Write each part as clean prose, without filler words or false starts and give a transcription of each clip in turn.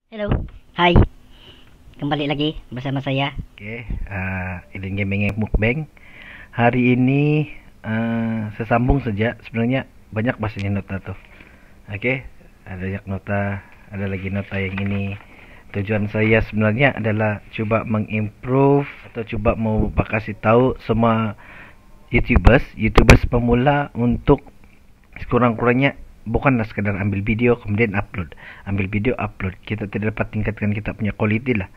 Halo, hai, kembali lagi bersama saya. Oke, Idin Gaming Mukbang. Hari ini sesambung saja. Sebenarnya banyak bahasanya nota tuh. Oke, ada banyak nota, ada lagi nota yang ini. Tujuan saya sebenarnya adalah coba mengimprove atau coba mau kasih tahu semua YouTubers pemula untuk sekurang-kurangnya bukanlah sekadar ambil video kemudian upload. Kita tidak dapat tingkatkan kita punya quality lah.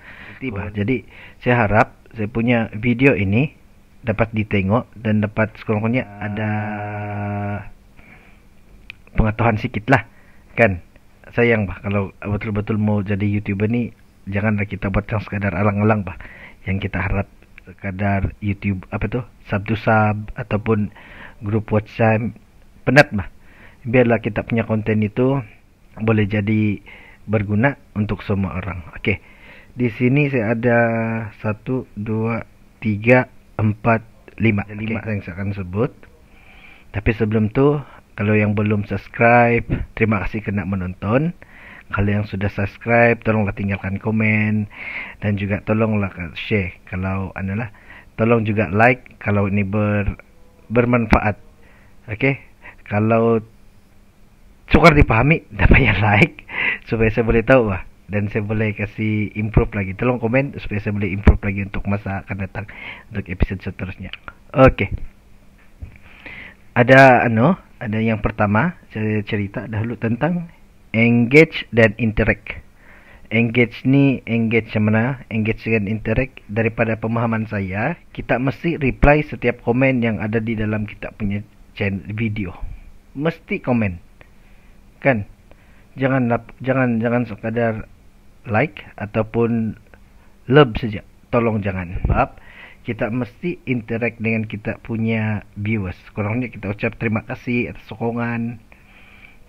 Jadi saya harap saya punya video ini dapat ditengok dan dapat sekurang-kurangnya ada pengetahuan sedikit lah, kan. Sayang bah kalau betul-betul mau jadi YouTuber nih, janganlah kita buat yang sekadar alang-alang bah. Yang kita harap sekadar YouTube apa tuh, sub to sub ataupun grup WhatsApp penat bah. Biarlah kita punya konten itu boleh jadi berguna untuk semua orang. Oke. Di sini saya ada 1 2 3 4 5 yang saya akan sebut. Tapi sebelum tu, kalau yang belum subscribe, terima kasih kena menonton. Kalau yang sudah subscribe, tolonglah tinggalkan komen dan juga tolonglah share kalau analah. Tolong juga like kalau ini bermanfaat. Oke. Kalau sukar dipahami, dapatnya like supaya saya boleh tahu bah, dan saya boleh kasih improve lagi. Tolong komen supaya saya boleh improve lagi untuk masa akan datang, untuk episode seterusnya. Oke. Ada yang pertama saya cerita dahulu tentang engage dan interact. Engage yang mana? Engage dan interact, daripada pemahaman saya, kita mesti reply setiap komen yang ada di dalam kita punya channel video. Mesti komen. Kan, jangan sekadar like ataupun love saja, tolong jangan. Sebab kita mesti interact dengan kita punya viewers. Kurangnya kita ucap terima kasih atas sokongan,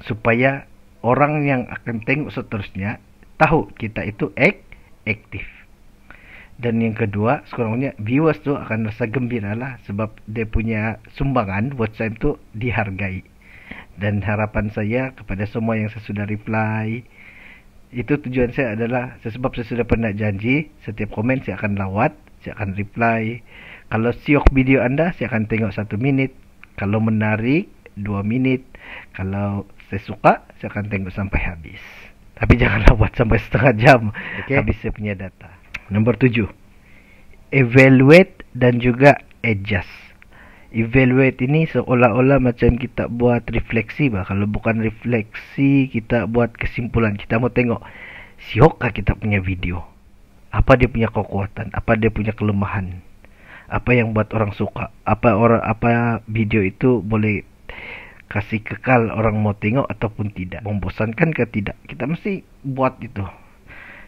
supaya orang yang akan tengok seterusnya tahu kita itu aktif. Dan yang kedua, sekurang-kurangnya viewers tu akan rasa gembira lah, sebab dia punya sumbangan WhatsApp tu dihargai. Dan harapan saya kepada semua yang saya sudah reply, itu tujuan saya adalah, sebab saya sudah pernah janji setiap komen saya akan lawat, saya akan reply. Kalau siok video anda, saya akan tengok 1 minit. Kalau menarik, 2 minit. Kalau saya suka, saya akan tengok sampai habis. Tapi janganlah buat sampai setengah jam, habis saya punya data. Nomor 7, evaluate dan juga adjust. Evaluate ini seolah-olah macam kita buat refleksi bah. Kalau bukan refleksi, kita buat kesimpulan. Kita mau tengok sihokkah kita punya video, apa dia punya kekuatan, apa dia punya kelemahan, apa yang buat orang suka, apa video itu boleh kasih kekal orang mau tengok ataupun tidak, membosankan ke tidak. Kita mesti buat itu.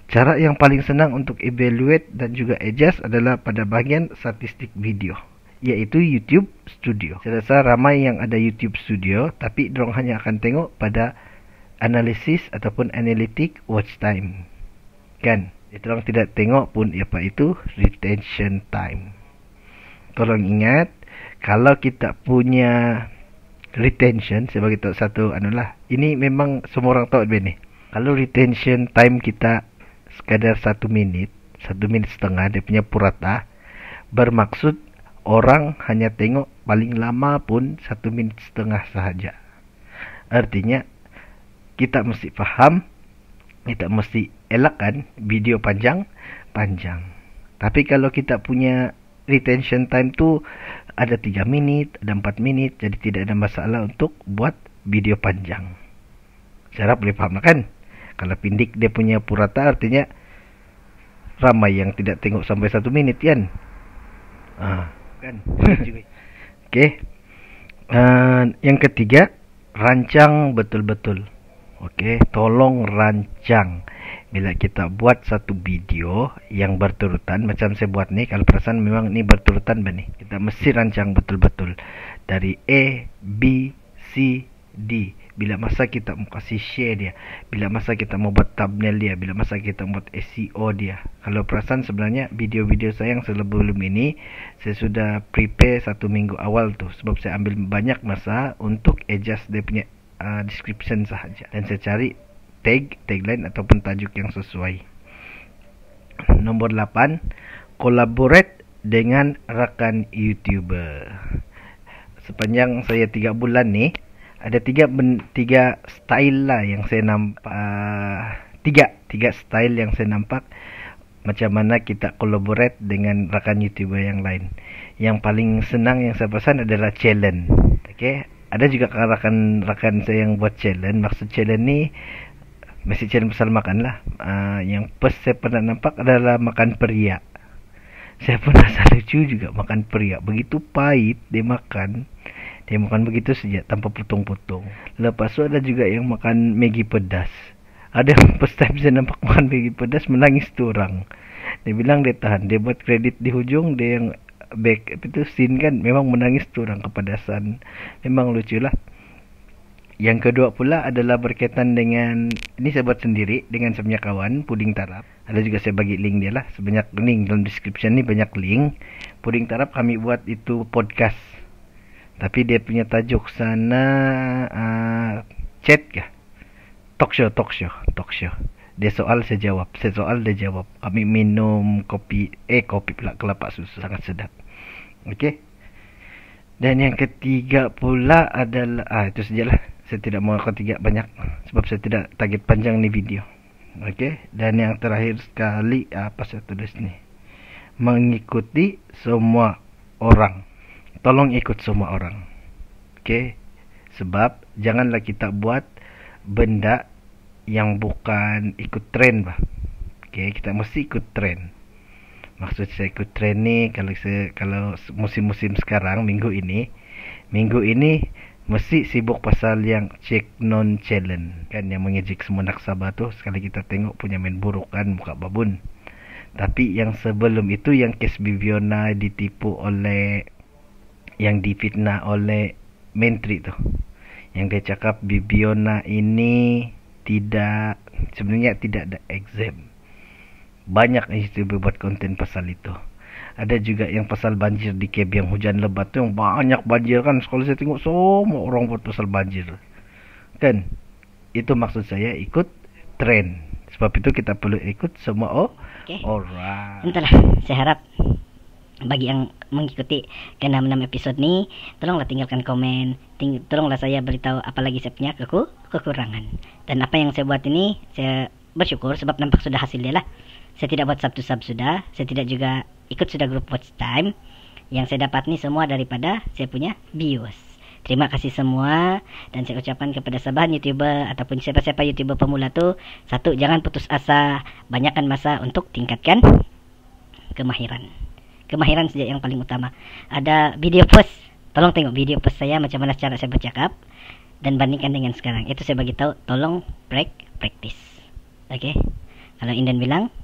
Cara yang paling senang untuk evaluate dan juga adjust adalah pada bagian statistik video, yaitu YouTube Studio. Saya rasa ramai yang ada YouTube Studio, tapi dorang hanya akan tengok pada analisis ataupun analytic watch time, kan? Dorang tidak tengok pun apa itu retention time. Tolong ingat, kalau kita punya retention, saya bagi tahu satu ini memang semua orang tahu begini. Kalau retention time kita sekadar 1 menit, 1 menit setengah, dia punya purata, bermaksud orang hanya tengok paling lama pun 1 menit setengah sahaja. Artinya kita mesti faham, kita mesti elakkan video panjang. Tapi kalau kita punya retention time tu ada 3 minit, ada 4 minit, jadi tidak ada masalah untuk buat video panjang. Saya harap boleh faham kan? Kalau pindik dia punya purata, artinya ramai yang tidak tengok sampai 1 menit kan? Kan? Oke. Yang ketiga, rancang betul-betul. Oke, tolong rancang. Bila kita buat satu video yang berturutan, macam saya buat nih, kalau perasaan memang ini berturutan nih, kita mesti rancang betul-betul dari A, B, C, D. Bila masa kita mau kasih share dia, bila masa kita mau buat thumbnail dia, bila masa kita mau buat SEO dia. Kalau perasaan sebenarnya video-video saya yang sebelum ini, saya sudah prepare 1 minggu awal tuh, sebab saya ambil banyak masa untuk adjust dia punya description sahaja. Dan saya cari tagline ataupun tajuk yang sesuai. Nombor 8, collaborate dengan rakan YouTuber. Sepanjang saya 3 bulan ni, ada tiga style lah yang saya nampak. Tiga style yang saya nampak macam mana kita collaborate dengan rakan YouTuber yang lain. Yang paling senang yang saya pesan adalah challenge. Okay, ada juga rakan-rakan saya yang buat challenge. Maksud challenge ni mesti challenge pasal makan lah. Yang first saya pernah nampak adalah makan periak. Saya pun rasa lucu juga makan periak. Begitu pahit dia makan. Dia makan begitu saja tanpa potong-potong. Lepas tu ada juga yang makan Maggi pedas. Ada yang first time saya nampak makan Maggi pedas, menangis tu orang. Dia bilang dia tahan. Dia buat kredit di hujung. Dia yang back itu scene kan, memang menangis tu orang kepedasan. Memang lucu lah. Yang kedua pula adalah berkaitan dengan, ini saya buat sendiri dengan saya punya kawan, Puding Tarap. Ada juga saya bagi link dia lah. Sebanyak link dalam description ni banyak link. Puding Tarap kami buat itu podcast. Tapi dia punya tajuk sana chat kah? Talk show. Dia soal saya jawab. Saya soal dia jawab. Kami minum kopi pula kelapa susu, sangat sedap. Okey. Dan yang ketiga pula adalah itu sajalah. Saya tidak mau ketiga banyak sebab saya tidak target panjang ni video. Okey. Dan yang terakhir sekali apa saya tulis ni? Mengikuti semua orang. Tolong ikut semua orang. Okey. Sebab janganlah kita buat benda yang bukan ikut trend bah. Okey, kita mesti ikut trend. Maksud saya ikut trend ni kalau musim-musim sekarang minggu ini mesti sibuk pasal yang check non challenge kan, yang mengejek semua nak Sabah tu. Sekali kita tengok punya main buruk kan, muka babun. Tapi yang sebelum itu, yang kes Bibiona ditipu oleh, yang difitnah oleh menteri tu, yang dia cakap Bibiona ini sebenarnya tidak ada exam. Banyak YouTuber buat konten pasal itu. Ada juga yang pasal banjir di Keb, yang hujan lebat tu, yang banyak banjir kan. Kalau saya tengok semua orang buat pasal banjir kan. Itu maksud saya ikut trend. Sebab itu kita perlu ikut semua. Okay. Alright. Entahlah, saya harap bagi yang mengikuti ke-6 episode ni, tolonglah tinggalkan komen, tolonglah saya beritahu apa lagi saya punya kekurangan. Dan apa yang saya buat ini, saya bersyukur sebab nampak sudah hasil dia lah. Saya tidak buat sub sudah, saya tidak juga ikut sudah grup watch time. Yang saya dapat ni semua daripada saya punya views. Terima kasih semua, dan saya ucapkan kepada sahabat YouTuber ataupun siapa-siapa YouTuber pemula tu, satu, jangan putus asa, banyakkan masa untuk tingkatkan kemahiran saja yang paling utama. Ada video post, tolong tengok video post saya macam mana cara saya bercakap dan bandingkan dengan sekarang. Itu saya bagi tahu, tolong practice. Okey. Kalau Indan bilang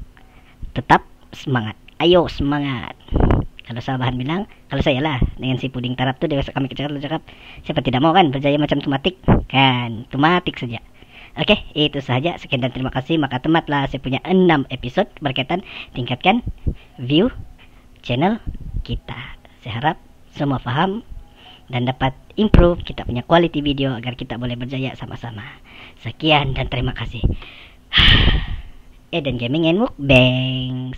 tetap semangat. Ayo semangat. Kalau sahabat bilang, kalau saya lah dengan si Puding Tarap tu, dia kami cakap, siapa tidak mau kan berjaya macam Tumatik kan, Tumatik saja. Okey, itu sahaja. Sekian dan terima kasih. Maka tematlah saya punya 6 episode berkaitan tingkatkan view channel kita. Saya harap semua faham dan dapat improve kita punya quality video agar kita boleh berjaya sama-sama. Sekian dan terima kasih. Eden Gaming and Mukbang.